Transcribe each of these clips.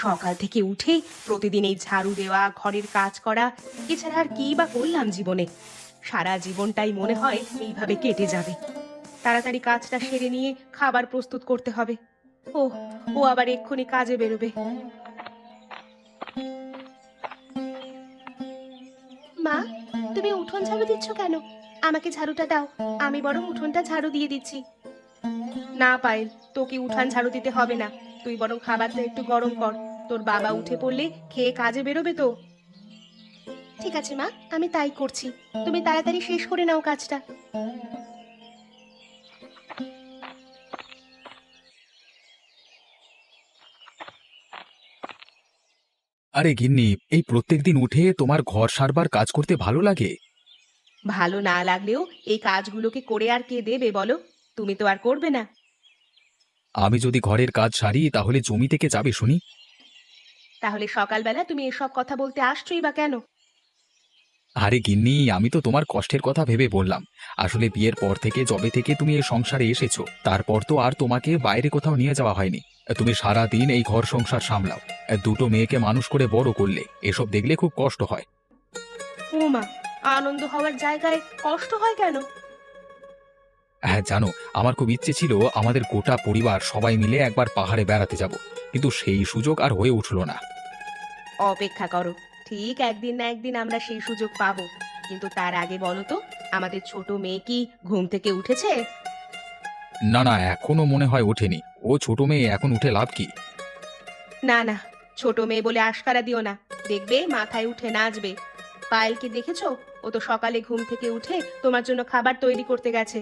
সকাল থেকে উঠে প্রতিদিন এই ঝাড়ু দেওয়া, ঘরের কাজ করা, এছাড়া আর কি বা করলাম জীবনে। সারা জীবনটাই মনে হয় এইভাবে কেটে যাবে। তাড়াতাড়ি কাজটা সেরে নিয়ে খাবার প্রস্তুত করতে হবে। ও ও আবার এক্ষুনি কাজে বেরোবে। মা, তুমি উঠোন ঝাড়ু দিচ্ছ কেন? আমাকে ঝাড়ুটা দাও, আমি বরং উঠোনটা ঝাড়ু দিয়ে দিচ্ছি। না পায়েল, তোকে উঠান ঝাড়ু দিতে হবে না। তুই বরং খাবারটা একটু গরম কর। তোর বাবা উঠে পড়লে খেয়ে কাজে বেরোবে তো। ঠিক আছে মা, আমি তাই করছি। তুমি তাড়াতাড়ি শেষ করে নাও কাজটা। আরে গিন্নি, এই প্রত্যেকদিন উঠে তোমার ঘর সারবার কাজ করতে ভালো লাগে? ভালো না লাগলেও এই কাজগুলোকে করে আর কে দেবে বলো? তুমি তো আর করবে না। আমি যদি ঘরের কাজ সারি তাহলে জমি থেকে যাবে শুনি? তাহলে সকালবেলা তুমি এসব কথা বলতে আসছোই বা কেন? আরে গিন্নি, আমি তো তোমার কষ্টের কথা ভেবে বললাম। আসলে বিয়ের পর থেকে, যবে থেকে তুমি এই সংসারে এসেছো, তারপর তো আর তোমাকে বাইরে কোথাও নিয়ে যাওয়া হয়নি। তুমি সারা দিন এই ঘর সংসার সামলাও, দুটো মেয়েকে মানুষ করে বড় করলে, এসব দেখলে খুব কষ্ট হয়। ও মা, আনন্দ হওয়ার জায়গায় কষ্ট হয় কেন? হ্যাঁ জানো, আমার খুব ইচ্ছে ছিল আমাদের গোটা পরিবার সবাই মিলে একবার পাহাড়ে বেড়াতে যাব, কিন্তু সেই সুযোগ আর হয়ে উঠলো না। অপেক্ষা করো, ঠিক একদিন না একদিন আমরা সেই সুযোগ পাবো। কিন্তু তার আগে বলো তো, আমাদের ছোট মেয়ে কি ঘুম থেকে উঠেছে? না না, এখনো মনে হয় ওঠেনি। ও ছোট মেয়ে, এখন উঠে লাভ কি? না না, ছোট মেয়ে বলে আশকারা দিও না। দেখবে মাথায় উঠে নাচবে। পায়েলকে দেখেছো? ও তো সকালে ঘুম থেকে উঠে তোমার জন্য খাবার তৈরি করতে গেছে।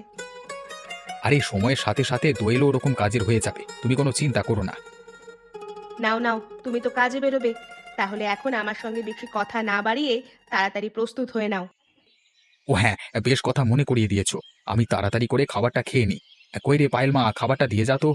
আরে সময়ের সাথে সাথে দোয়েলও ওরকম কাজের হয়ে যাবে, তুমি কোনো চিন্তা করো না। নাও নাও, তুমি তো কাজে বেরোবে। তাহলে এখন আমার সঙ্গে বেশি কথা না বাড়িয়ে তাড়াতাড়ি প্রস্তুত হয়ে নাও। ও হ্যাঁ, বেশ কথা মনে করিয়ে দিয়েছো। আমি তাড়াতাড়ি করে খাবারটা খেয়ে নিই। কই রে পায়েল মা, খাবারটা দিয়ে যা তো।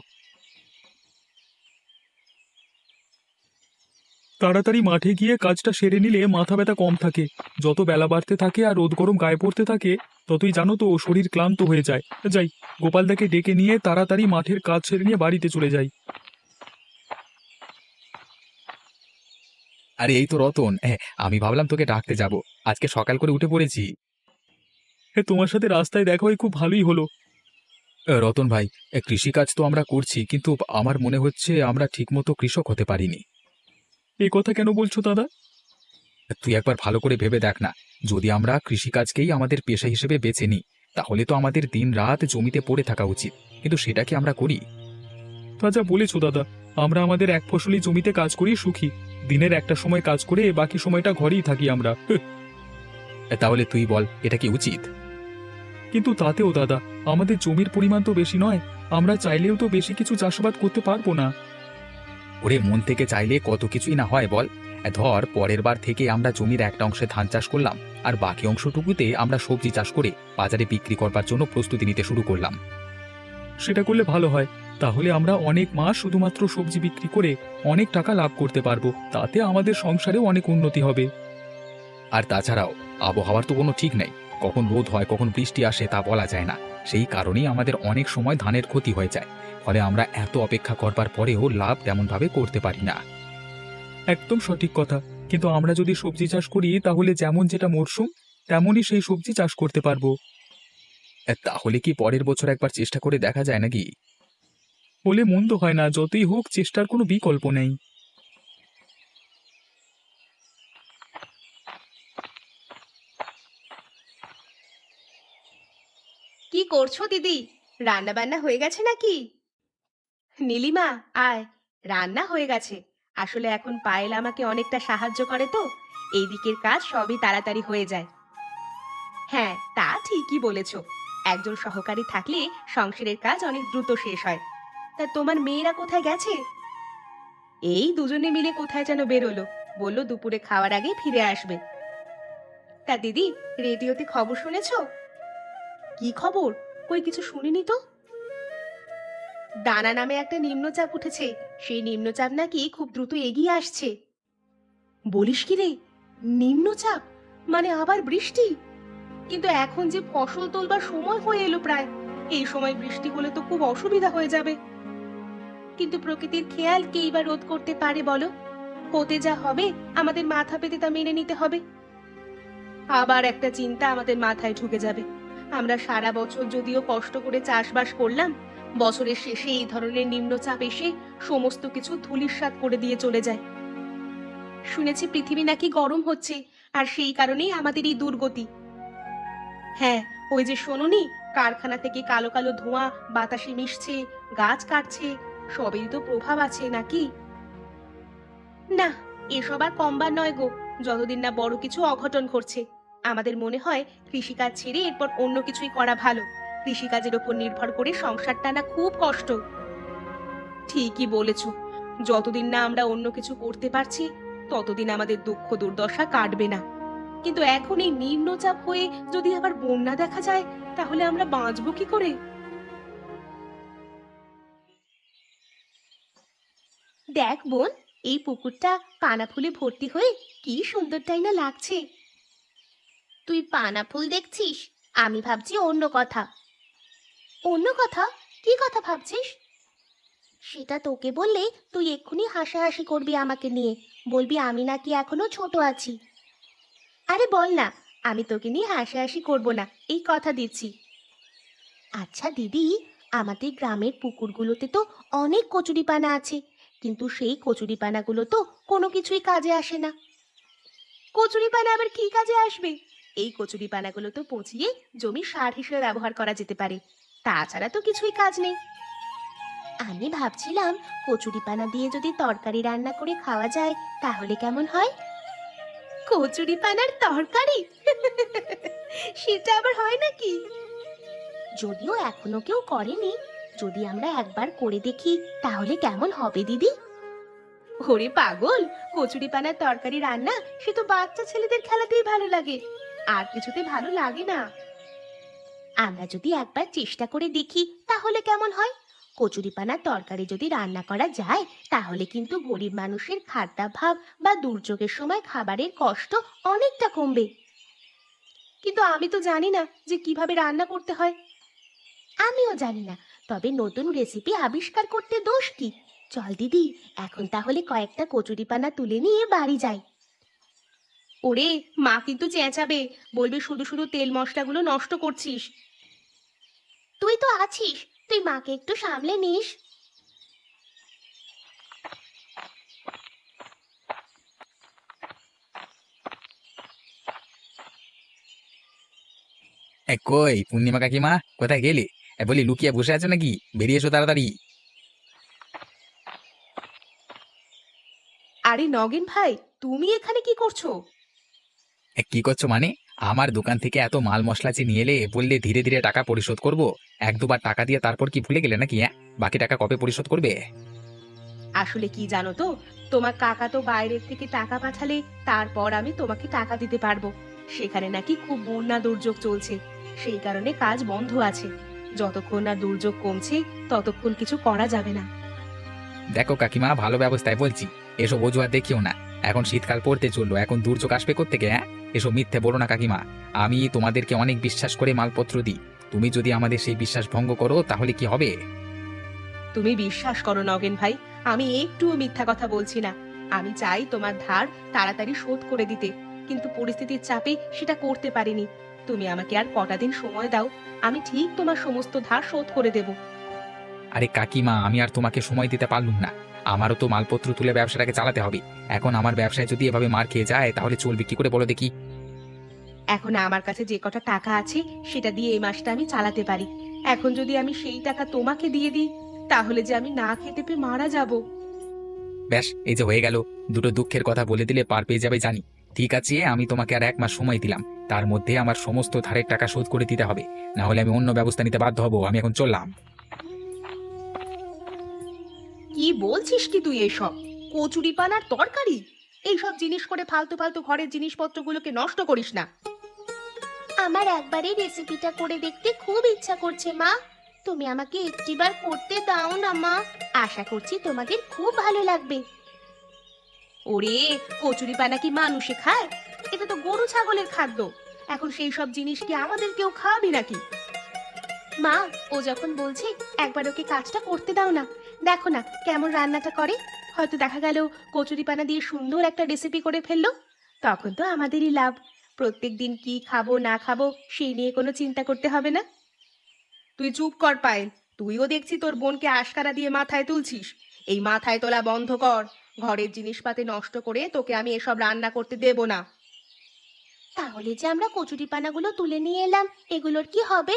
তাড়াতাড়ি মাঠে গিয়ে কাজটা সেরে নিলে মাথা ব্যথা কম থাকে। যত বেলা বাড়তে থাকে আর রোদ গরম গায়ে পড়তে থাকে, ততই জানো তো শরীর ক্লান্ত হয়ে যায়। যাই, গোপালদাকে ডেকে নিয়ে তাড়াতাড়ি মাঠের কাজ সেরে নিয়ে বাড়িতে চলে যাই। আরে এই তো রতন, হ্যাঁ, আমি ভাবলাম তোকে ডাকতে যাব। আজকে সকাল করে উঠে পড়েছি। তোমার সাথে রাস্তায় দেখা হয়ে খুব ভালোই হলো। রতন ভাই, কৃষিকাজ তো আমরা করছি, কিন্তু আমার মনে হচ্ছে আমরা ঠিকমতো কৃষক হতে পারিনি। এই কথা কেন বলছো দাদা? তুই একবার ভালো করে ভেবে দেখ না। যদি আমরা কৃষিকাজকেই আমাদের পেশা হিসেবে বেছে নিই, তাহলে তো আমাদের দিন রাত জমিতে পড়ে থাকা উচিত। কিন্তু সেটা কি আমরা করি? তা যা বলেছো দাদা, আমরা আমাদের এক ফসলি জমিতে কাজ করি সুখী। দিনের একটা সময় কাজ করে বাকি সময়টা ঘরেই থাকি আমরা। তাহলে তুই বল, এটা কি উচিত? কিন্তু তাতেও দাদা, আমাদের জমির পরিমাণ তো বেশি নয়। আমরা চাইলেও তো বেশি কিছু চাষাবাদ করতে পারবো না। ওরে মন থেকে চাইলে কত কিছুই না হয় বল। ধর, পরের বার থেকে আমরা জমির একটা অংশে ধান চাষ করলাম, আর বাকি অংশটুকুতে আমরা সবজি চাষ করে বাজারে বিক্রি করবার জন্য প্রস্তুতি নিতে শুরু করলাম। সেটা করলে ভালো হয়। তাহলে আমরা অনেক মাস শুধুমাত্র সবজি বিক্রি করে অনেক টাকা লাভ করতে পারবো। তাতে আমাদের সংসারেও অনেক উন্নতি হবে। আর তাছাড়াও আবহাওয়ার তো কোনো ঠিক নেই, কখন রোদ হয় কখন বৃষ্টি আসে তা বলা যায় না। সেই কারণেই আমাদের অনেক সময় ধানের ক্ষতি হয়ে যায়। ফলে আমরা এত অপেক্ষা করবার পরেও লাভ তেমনভাবে করতে পারি না। একদম সঠিক কথা। কিন্তু আমরা যদি সবজি চাষ করি তাহলে যেমন যেটা মরশুম, তেমনই সেই সবজি চাষ করতে পারবো। তাহলে কি পরের বছর একবার চেষ্টা করে দেখা যায় নাকি? হলে মন্দ হয় না, যতই হোক চেষ্টার কোনো বিকল্প নেই। কি করছো দিদি? রান্না বান্না হয়ে গেছে নাকি? নীলিমা, আয়, রান্না হয়ে গেছে। আসলে এখন পায়েল আমাকে অনেকটা সাহায্য করে তো, এই দিকের কাজ সবই তাড়াতাড়ি হয়ে যায়। হ্যাঁ, তা ঠিকই বলেছো। একজন সহকারী থাকলে সংসারের কাজ অনেক দ্রুত শেষ হয়। তা তোমার মেয়েরা কোথায় গেছে? এই দুজনে মিলে কোথায় যেন বেরোলো। বললো দুপুরে খাওয়ার আগে ফিরে আসবে। তা দিদি, রেডিওতে খবর শুনেছো? কি খবর? কই কিছু শুনিনি তো। দানা নামে একটা নিম্নচাপ উঠেছে। সেই নিম্নচাপ নাকি খুব দ্রুত এগিয়ে আসছে। বলিস কি রে? নিম্নচাপ মানে আবার বৃষ্টি? কিন্তু এখন যে ফসল তোলবার সময় হয়ে এলো প্রায়, এই সময় বৃষ্টি হলে তো খুব অসুবিধা হয়ে যাবে। কিন্তু প্রকৃতির খেয়াল কেই বা রোধ করতে পারে বলো? হতে যা হবে আমাদের মাথা পেতে তা মেনে নিতে হবে। আবার একটা চিন্তা আমাদের মাথায় ঢুকে যাবে, আমরা সারা বছর যদিও কষ্ট করে চাষবাস করলাম, বছরের শেষে এই ধরনের নিম্নচাপ এসে সমস্ত কিছু ধূলিসাৎ করে দিয়ে চলে যায়। শুনেছি পৃথিবী নাকি গরম হচ্ছে, আর সেই কারণেই আমাদের এই দুর্গতি। হ্যাঁ, ওই যে শোনোনি, কারখানা থেকে কালো কালো ধোঁয়া বাতাসে মিশছে, গাছ কাটছে, সবেরই তো প্রভাব আছে নাকি? না, এসব আর কমবার নয় গো, যতদিন না বড় কিছু অঘটন ঘটছে। আমাদের মনে হয় কৃষিকাজ ছেড়ে এরপর অন্য কিছুই করা ভালো। কৃষিকাজের ওপর নির্ভর করে সংসার টানা খুব কষ্ট। ঠিকই বলেছ, যতদিন না আমরা অন্য কিছু করতে পারছি ততদিন আমাদের দুঃখ দুর্দশা কাটবে না। কিন্তু এখন এই নিম্নচাপ হয়ে যদি আবার বন্যা দেখা যায়, তাহলে আমরা বাঁচবো কি করে? দেখ বোন, এই পুকুরটা পানা ফুলে ভর্তি হয়ে কি সুন্দরটাই না লাগছে। তুই পানা ফুল দেখছিস, আমি ভাবছি অন্য কথা। অন্য কথা? কি কথা ভাবছিস? সেটা তোকে বললে তুই এক্ষুনি হাসাহাসি করবি আমাকে নিয়ে, বলবি আমি নাকি এখনো ছোট আছি। আরে বল না, আমি তোকে নিয়ে হাসাহাসি করব না, এই কথা দিচ্ছি। আচ্ছা দিদি, আমাদের গ্রামের পুকুরগুলোতে তো অনেক কচুরিপানা আছে, কিন্তু সেই কচুরিপানাগুলো তো কোনো কিছুই কাজে আসে না। কচুরিপানা আবার কি কাজে আসবে? এই কচুরিপানাগুলো তো পচিয়ে জমি সার হিসেবে ব্যবহার করা যেতে পারে, তাছাড়া তো কিছুই কাজ নেই। আমি ভাবছিলাম কচুরিপানা দিয়ে যদি তরকারি রান্না করে খাওয়া যায় তাহলে কেমন হয়। কচুরিপানার তরকারি? সেটা আবার হয় নাকি? যদিও এখনো কেউ করেনি, যদি আমরা একবার করে দেখি তাহলে কেমন হবে দিদি? ওরে পাগল, কচুরিপানার তরকারি রান্না সে তো বাচ্চা ছেলেদের খেলাতেই ভালো লাগে, আর কিছুতে ভালো লাগে না। আমরা যদি একবার চেষ্টা করে দেখি তাহলে কেমন হয়। কচুরিপানার তরকারি যদি রান্না করা যায় তাহলে কিন্তু গরিব মানুষের খাদ্যাভাব বা দুর্যোগের সময় খাবারের কষ্ট অনেকটা কমবে। কিন্তু আমি তো জানি না যে কিভাবে রান্না করতে হয়। আমিও জানি না, তবে নতুন রেসিপি আবিষ্কার করতে দোষ কি? চল দিদি, এখন তাহলে কয়েকটা কচুরিপানা তুলে নিয়ে বাড়ি যাই। ওরে, মা কিন্তু চেঁচাবে, বলবে শুধু শুধু তেল মশলাগুলো নষ্ট করছিস। তুই তো আছিস, তুই মাকে একটু সামলে নিস। কই পূর্ণিমা কাকিমা, কোথায় গেলে? বলি লুকিয়ে বসে আছো নাকি? বেরিয়ে এসো তাড়াতাড়ি। আরে নগেন ভাই, তুমি এখানে কি করছো? কি করছো মানে? আমার দোকান থেকে এত মাল মশলা যে নিয়ে এলে, বললে ধীরে ধীরে টাকা পরিশোধ করব। এক দুবার টাকা দিয়ে তারপর কি ভুলে গেলে নাকি? হ্যাঁ, বাকি টাকা কবে পরিশোধ করবে? আসলে কি জানো তো, তোমার কাকা তো বাইরের থেকে টাকা পাঠালে তারপর আমি তোমাকে টাকা দিতে পারবো। সেখানে নাকি খুব বন্যা দুর্যোগ চলছে, সেই কারণে কাজ বন্ধ আছে। যতক্ষণ না দুর্যোগ কমছে ততক্ষণ কিছু করা যাবে না। দেখো কাকিমা, ভালো ব্যবস্থায় বলছি, এসব অজুহাত দেখিও না। এখন শীতকাল পড়তে চললো, এখন দুর্যোগ আসবে কোত্থেকে? হ্যাঁ, এসব মিথ্যে বলো না কাকিমা। আমি তোমাদেরকে অনেক বিশ্বাস করে মালপত্র দিই, তুমি যদি আমাদের সেই বিশ্বাস ভঙ্গ করো তাহলে কি হবে? তুমি বিশ্বাস করো নগেন ভাই, আমি একটুও মিথ্যা কথা বলছি না। আমি চাই তোমার ধার তাড়াতাড়ি শোধ করে দিতে, কিন্তু পরিস্থিতির চাপে সেটা করতে পারিনি। তুমি আমাকে আর কটা দিন সময় দাও, আমি ঠিক তোমার সমস্ত ধার শোধ করে দেব। আরে কাকিমা, আমি আর তোমাকে সময় দিতে পারলুম না। আমারও তো মালপত্র তুলে ব্যবসাটাকে চালাতে হবে। এখন আমার ব্যবসায় যদি এভাবে মার খেয়ে যায় তাহলে চলবে কি করে বলো দেখি? এখন আমার কাছে যে কটা টাকা আছে সেটা দিয়ে এই মাসটা আমি চালাতে পারি। এখন যদি আমি সেই টাকা তোমাকে দিয়ে দিই তাহলে যে আমি না খেতে পেয়ে মারা যাব। ব্যাস, এই যে হয়ে গেল। দুটো দুঃখের কথা বলে দিলে পার পেয়ে যাবে জানি। ঠিক আছে, আমি তোমাকে আর 1 মাস সময় দিলাম, তার মধ্যে আমার সমস্ত ধারের টাকা শোধ করে দিতে হবে, না হলে আমি অন্য ব্যবস্থা নিতে বাধ্য হব। আমি এখন চললাম। কি বলছিস কি তুই এসব? কচুরিপানার তরকারি? এইসব জিনিস করে ফালতু ফালতু ঘরের জিনিসপত্রগুলোকে নষ্ট করিস না। আমার একবারই রেসিপিটা করে দেখতে খুব ইচ্ছা করছে মা, তুমি আমাকে একটিবার করতে দাও না মা, আশা করছি তোমাদের খুব ভালো লাগবে। ওরে, কচুরিপানা কি মানুষে খায়? এটা তো গরু ছাগলের খাদ্য। এখন সেই সব জিনিস কি আমাদের কেউ খাওয়াবি নাকি? মা, ও যখন বলছে একবার ওকে কাজটা করতে দাও না, দেখো না কেমন রান্নাটা করে। হয়তো দেখা গেল কচুরিপানা দিয়ে সুন্দর একটা রেসিপি করে ফেললো, তখন তো আমাদেরই লাভ। প্রত্যেকদিন কি খাবো না খাবো সেই নিয়ে কোনো চিন্তা করতে হবে না। তুই চুপ কর পায়েল, তুইও দেখছি তোর বোনকে আশকারা দিয়ে মাথায় তুলছিস। এই মাথায় তোলা বন্ধ কর। ঘরের জিনিসপাতি নষ্ট করে তোকে আমি এসব রান্না করতে দেব না। তাহলে যে আমরা কচুরিপানাগুলো তুলে নিয়ে এলাম, এগুলোর কি হবে?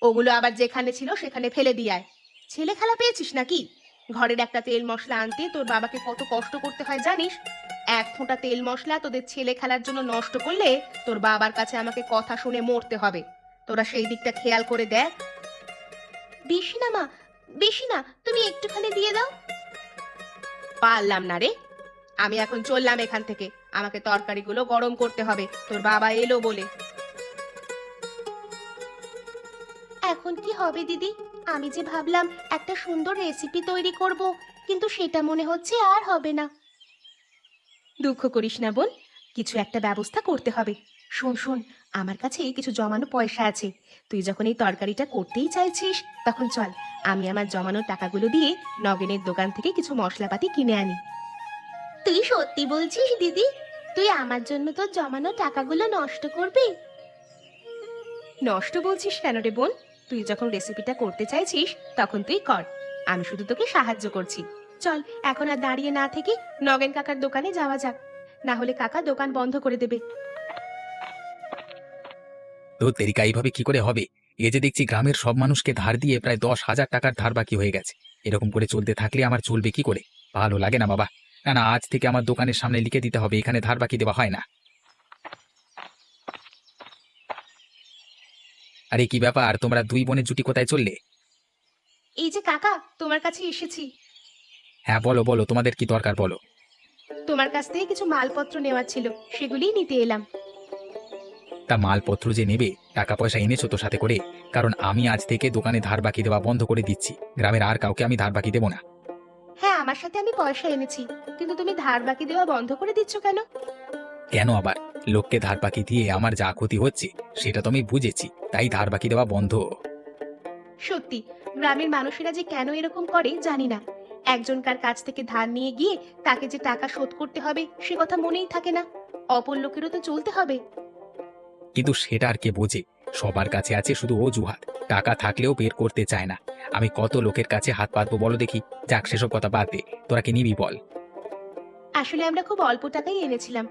ওগুলো আবার যেখানে ছিল সেখানে ফেলে দিয়ে আয়। ছেলে খেলা পেয়েছিস নাকি? ঘরের একটা তেল মশলা আনতে তোর বাবাকে কত কষ্ট করতে হয় জানিস? এক ফোঁটা তেল মশলা তোদের ছেলে খেলার জন্য নষ্ট করলে তোর বাবার কাছে আমাকে কথা শুনে মরতে হবে। তোরা সেই দিকটা খেয়াল করে দেখ। বেশি না মা, বেশি না, তুমি একটুখানি দিয়ে দাও। পারলাম না রে, আমি এখন চললাম এখান থেকে। আমাকে তরকারিগুলো গরম করতে হবে, তোর বাবা এলো বলে। এখন কি হবে দিদি? আমি যে ভাবলাম একটা সুন্দর রেসিপি তৈরি করব, কিন্তু সেটা মনে হচ্ছে আর হবে না। দুঃখ করিস না বোন, কিছু একটা ব্যবস্থা করতে হবে। শোন শোন, আমার কাছে কিছু জমানো পয়সা আছে। তুই যখন এই তরকারিটা করতেই চাইছিস, তখন চল আমি আমার জমানো টাকাগুলো দিয়ে নগেনের দোকান থেকে কিছু মশলাপাতি কিনে আনি। তুই সত্যি বলছিস দিদি? তুই আমার জন্য তোর জমানো টাকাগুলো নষ্ট করবি? নষ্ট বলছিস কেন রে বোন? তুই যখন রেসিপিটা করতে চাইছিস তখন তুই কর, আমি শুধু তোকে সাহায্য করছি। চল এখন আর দাঁড়িয়ে না থেকে নগেন কাকার দোকানে যাওয়া যাক, না হলে কাকা দোকান বন্ধ করে দেবে। তো তেরিকা এইভাবে কি করে হবে? এ যে দেখছি গ্রামের সব মানুষকে ধার দিয়ে প্রায় 10,000 টাকার ধার বাকি হয়ে গেছে। এরকম করে চলতে থাকলে আমার চলবে কি করে? ভালো লাগে না বাবা। না না, আজ থেকে আমার দোকানের সামনে লিখে দিতে হবে এখানে ধার বাকি দেওয়া হয় না। আরে কি ব্যাপার, তোমরা দুই বোনের জুটি কোথায় চললে? এই যে কাকা, তোমার কাছে এসেছি। হ্যাঁ বলো বলো, তোমাদের কি দরকার বলো। তোমার কাছ থেকে কিছু মালপত্র নেওয়ার ছিল, সেগুলিই নিতে এলাম। তা মালপত্র যে নেবে, টাকা পয়সা এনেছো তো সাথে করে? কারণ আমি আজ থেকে দোকানে ধার বাকি দেওয়া বন্ধ করে দিচ্ছি। গ্রামের আর কাউকে আমি ধার বাকি দেবো না। হ্যাঁ, আমার সাথে আমি পয়সা এনেছি, কিন্তু তুমি ধার বাকি দেওয়া বন্ধ করে দিচ্ছ কেন? কেন আবার? লোককে ধার বাকি দিয়ে আমার যা ক্ষতি হচ্ছে সেটা তো আমি বুঝেছি, তাই ধার বাকি দেওয়া বন্ধ। সত্যি, গ্রামের মানুষেরা যে কেন এরকম করে জানি না। একজনকার কাছ থেকে ধার নিয়ে গিয়ে তাকে যে টাকা শোধ করতে হবে সে কথা মনেই থাকে না। অপর লোকেরও তো চলতে হবে। কিন্তু সেটা আর কে বোঝে? সবার কাছে আছে শুধু অজুহাত, টাকা থাকলেও বের করতে চায় না। আমি কত লোকের কাছে হাত পাতবো বলো দেখি? যাক সেসব কথা বাদ দে, তোরা কি নিবি বল? আসলে আমরা খুব অল্প টাকাই এনেছিলাম,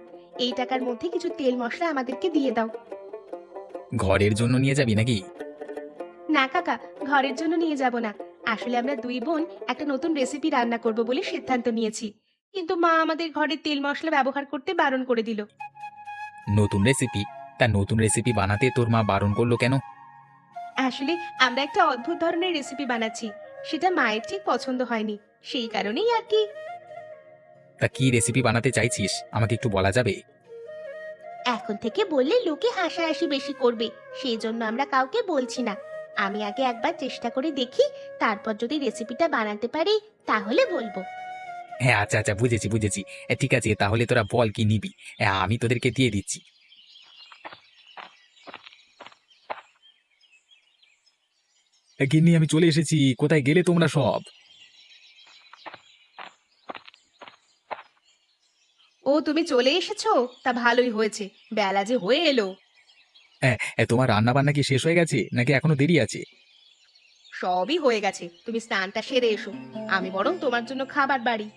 এই টাকার মধ্যে কিছু তেল মশলা আমাদেরকে দিয়ে দাও। ঘরের জন্য নিয়ে যাবি নাকি? না কাকা, ঘরের জন্য নিয়ে যাব না। আসলে আমরা দুই বোন একটা নতুন রেসিপি রান্না করব বলে সিদ্ধান্ত নিয়েছি, কিন্তু মা আমাদের ঘরে তেল মশলা ব্যবহার করতে বারণ করে দিল। নতুন রেসিপি? তা নতুন রেসিপি বানাতে তোর মা বারণ করলো কেন? আসলে আমরা একটা অদ্ভুত ধরনের রেসিপি বানাচ্ছি, সেটা মায়ের ঠিক পছন্দ হয়নি, সেই কারণেই আর কি। তা কি রেসিপি বানাতে চাইছিস, আমাকে একটু বলা যাবে? এখন থেকে বললে লোকে হাসাহাসি বেশি করবে, সেই জন্য আমরা কাউকে বলছি না। আমি আগে একবার চেষ্টা করে দেখি, তারপর যদি রেসিপিটা বানাতে পারি তাহলে বলবো। হ্যাঁ আচ্ছা আচ্ছা, বুঝেছি বুঝেছি। ঠিক আছে, তাহলে তোরা বল কি নিবি, আমি তোদেরকে দিয়ে দিচ্ছি। গিন্নি আমি চলে এসেছি, কোথায় গেলে তোমরা সব? ও, তুমি চলে এসেছো? তা ভালোই হয়েছে, বেলা যে হয়ে এলো। হ্যাঁ, তোমার রান্না বান্না কি শেষ হয়ে গেছে নাকি এখনো দেরি আছে? সবই হয়ে গেছে, তুমি স্নানটা সেরে এসো, আমি বরং তোমার জন্য খাবার বাড়ি।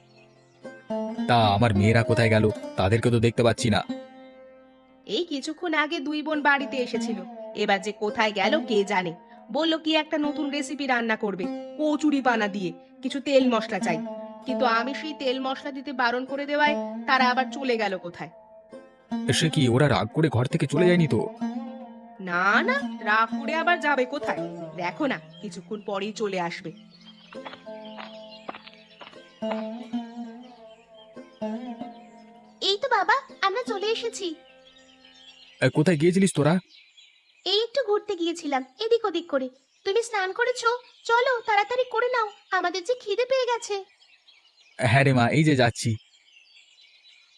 তা আমার মেয়েরা কোথায় গেল? তাদেরকে তো দেখতে পাচ্ছি না। এই কিছুক্ষণ আগে দুই বোন বাড়িতে এসেছিল, এবার যে কোথায় গেল কে জানে। বললো কি একটা নতুন রেসিপি রান্না করবে, কচুরি পানা দিয়ে কিছু তেল মশলা চাই, কিন্তু আমি সেই তেল মশলা দিতে বারণ করে দেওয়ায় তারা আবার চলে গেল কোথায়। সে কি, ওরা রাগ করে ঘর থেকে চলে যায়নি তো? না না, রাগ করে আবার যাবে কোথায়? দেখো না, কিছুক্ষণ পরেই চলে আসবে। এই তো বাবা, আমরা চলে এসেছি। কোথায় গিয়েছিলিস তোরা? এই একটু ঘুরতে গিয়েছিলাম এদিক ওদিক করে। তুমি স্নান করেছো? চলো তাড়াতাড়ি করে নাও, আমাদের যে খিদে পেয়ে গেছে। হ্যাঁ রে মা, এই যে যাচ্ছি।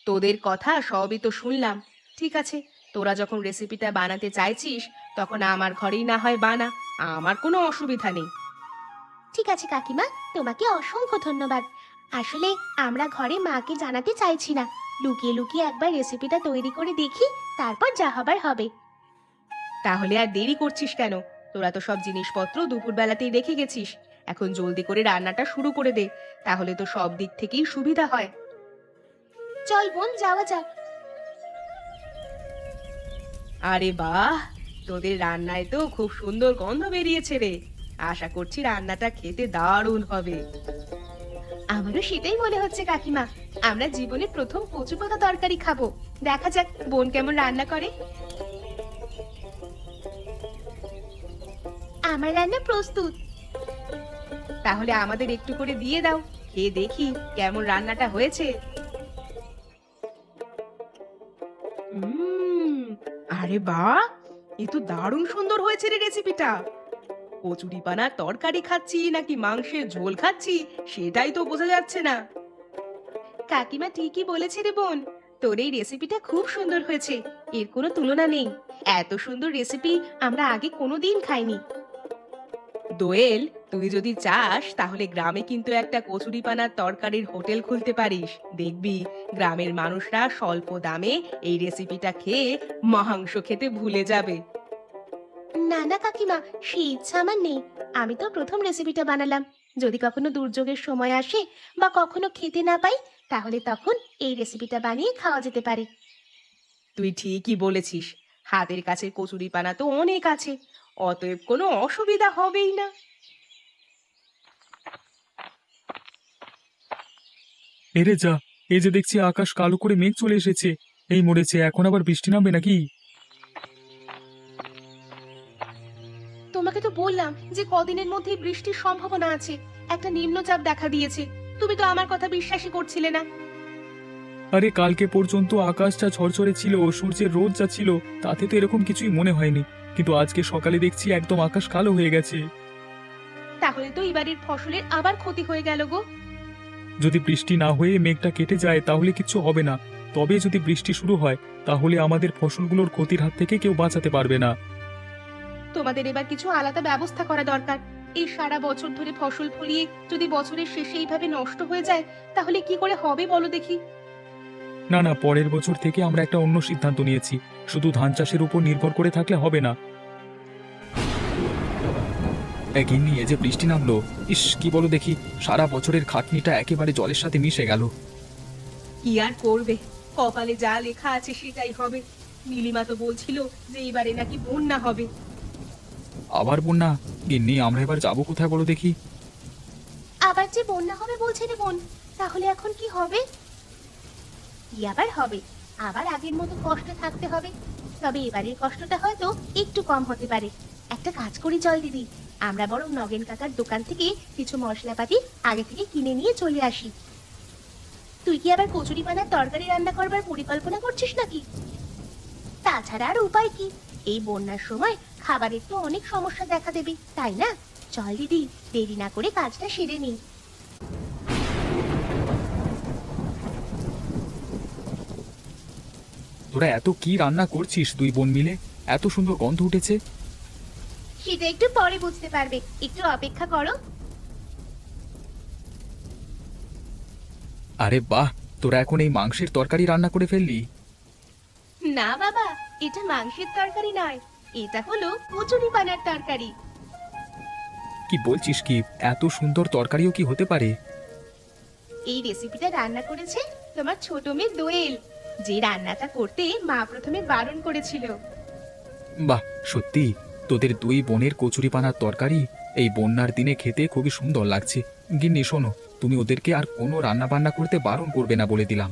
তোদের কথা সবই তো শুনলাম, ঠিক আছে, তোরা যখন রেসিপিটা বানাতে চাইছিস তখন আমার ঘরেই না হয় বানা, আমার কোনো অসুবিধা নেই। ঠিক আছে কাকিমা, তোমাকে অসংখ্য ধন্যবাদ। আসলে আমরা ঘরে মাকে জানাতে চাইছি না, লুকিয়ে লুকিয়ে একবার রেসিপিটা তৈরি করে দেখি, তারপর যা হবার হবে। তাহলে আর দেরি করছিস কেন? তোরা তো সব জিনিসপত্র দুপুরবেলাতেই রেখে গেছিস। এখন জলদি করে রান্নাটা শুরু করে দে, তাহলে তো সব দিক থেকেই সুবিধা হয়। চল বোন, যাওয়া যাক। আরে বাহ, তোদের রান্নায় তো খুব সুন্দর গন্ধ বেরিয়েছে রে। আশা করছি রান্নাটা খেতে দারুণ হবে। আমারও সেটাই মনে হচ্ছে কাকিমা। আমরা জীবনে প্রথম কচু পাতা তরকারি খাবো। দেখা যাক বোন কেমন রান্না করে। আমার রান্না প্রস্তুত। তাহলে আমাদের একটু করে দিয়ে দাও, খেয়ে দেখি কেমন রান্নাটা হয়েছে। আরে বাহ, এ তো দারুণ সুন্দর হয়েছে রে রেসিপিটা। কচুরিপানার তরকারি খাচ্ছি নাকি মাংসের ঝোল খাচ্ছি সেটাই তো বোঝা যাচ্ছে না। কাকিমা ঠিকই বলেছে রে বোন, তোর এই রেসিপিটা খুব সুন্দর হয়েছে, এর কোনো তুলনা নেই। এত সুন্দর রেসিপি আমরা আগে কোনোদিন খাইনি। দোয়েল, তুই যদি চাস তাহলে গ্রামে কিন্তু একটা কচুরিপানার তরকারির হোটেল খুলতে পারিস। দেখবি গ্রামের মানুষরা স্বল্প দামে এই রেসিপিটা খেয়ে মাংস খেতে ভুলে যাবে। না না কাকিমা, সেই ইচ্ছা আমার নেই। আমি তো প্রথম রেসিপিটা বানালাম। যদি কখনো দুর্যোগের সময় আসে বা কখনো খেতে না পাই, তাহলে তখন এই রেসিপিটা বানিয়ে খাওয়া যেতে পারে। তুই ঠিকই বলেছিস, হাতের কাছে কচুরিপানা তো অনেক আছে, অতএব কোনো অসুবিধা হবেই না। এরে যা, এই যে দেখছি আকাশ কালো করে মেঘ চলে এসেছে। এই মরেছে, এখন আবার বৃষ্টি নামবে নাকি? তোমাকে তো বললাম যে কদিনের মধ্যেই বৃষ্টির সম্ভাবনা আছে। একটা নিম্নচাপ দেখা দিয়েছে, তুমি তো আমার কথা বিশ্বাসই করছিলে না। আরে কালকে পর্যন্ত আকাশ যা ঝরঝরে ছিল, সূর্যের রোদ যা ছিল, তাতে তো এরকম কিছুই মনে হয়নি। কিন্তু আজকে সকালে দেখছি একদম আকাশ কালো হয়ে গেছে। তাহলে তো এবারের ফসলের আবার ক্ষতি হয়ে গেল গো। যদি বৃষ্টি না হয়ে মেঘটা কেটে যায় তাহলে কিছু হবে না, তবে যদি বৃষ্টি শুরু হয় তাহলে আমাদের ফসলগুলোর ক্ষতির হাত থেকে কেউ বাঁচাতে পারবে না। তোমাদের এবার কিছু আলাদা ব্যবস্থা করা দরকার। এই সারা বছর ধরে ফসল ফলিয়ে যদি বছরের শেষে এইভাবে নষ্ট হয়ে যায়, তাহলে কি করে হবে বলো দেখি। না না, পরের বছর থেকে আমরা একটা অন্য সিদ্ধান্ত নিয়েছি। শুধু ধান চাষের উপর নির্ভর করে থাকলে হবে না। গিন্নি, এই যে বৃষ্টি নামলো, ইস কি বলো দেখি, সারা বছরের খাটনিটা একেবারে জলের সাথে মিশে গেল। কি আর করবে, কপালে যা লেখা আছে সেটাই হবে। নীলিমা তো বলছিল যে এবারে নাকি বন্যা হবে। আবার বন্যা? গিন্নি, আমরা এবার যাবো কোথায় বলো দেখি? আবার যে বন্যা হবে বলছে রে বোন, তাহলে এখন কি হবে? কি আবার হবে, আবার আগের মতো কষ্টে থাকতে হবে। তবে এবারের কষ্টটা হয়তো একটু কম হতে পারে। একটা কাজ করি চল দিদি, আমরা বরং নগেন কাকার দোকান থেকে কিছু মশলাপাতি আগে থেকে কিনে নিয়ে চলে আসি। তুই কি আবার কচুরিপানার তরকারি রান্না করবার পরিকল্পনা করছিস নাকি? তাছাড়া আর উপায় কি, এই বন্যার সময় খাবারের তো অনেক সমস্যা দেখা দেবে, তাই না? চল দিদি, দেরি না করে কাজটা সেরে নিই। তোরা এত কি রান্না করছিস দুই বোন মিলে? এত সুন্দর গন্ধ উঠেছে। সেটা একটু পরে বুঝতে পারবে, একটু অপেক্ষা করো। আরে বাহ, তোরা এখন এই মাংসের তরকারি রান্না করে ফেললি? না বাবা, এটা মাংসের তরকারি নয়, এটা হলো কচুরিপানার তরকারি। কি বলছিস কি? এত সুন্দর তরকারিও কি হতে পারে? এই রেসিপিটা রান্না করেছে তোমার ছোট মেয়ে দোয়েল, যে রান্নাটা করতে মা প্রথমে বারণ করেছিল। বাহ, সত্যি তোদের দুই বোনের কচুরিপানার তরকারি এই বন্যার দিনে খেতে খুবই সুন্দর লাগছে। গিন্নি শোনো, তুমি ওদেরকে আর কোনো রান্না বান্না করতে বারণ করবে না বলে দিলাম।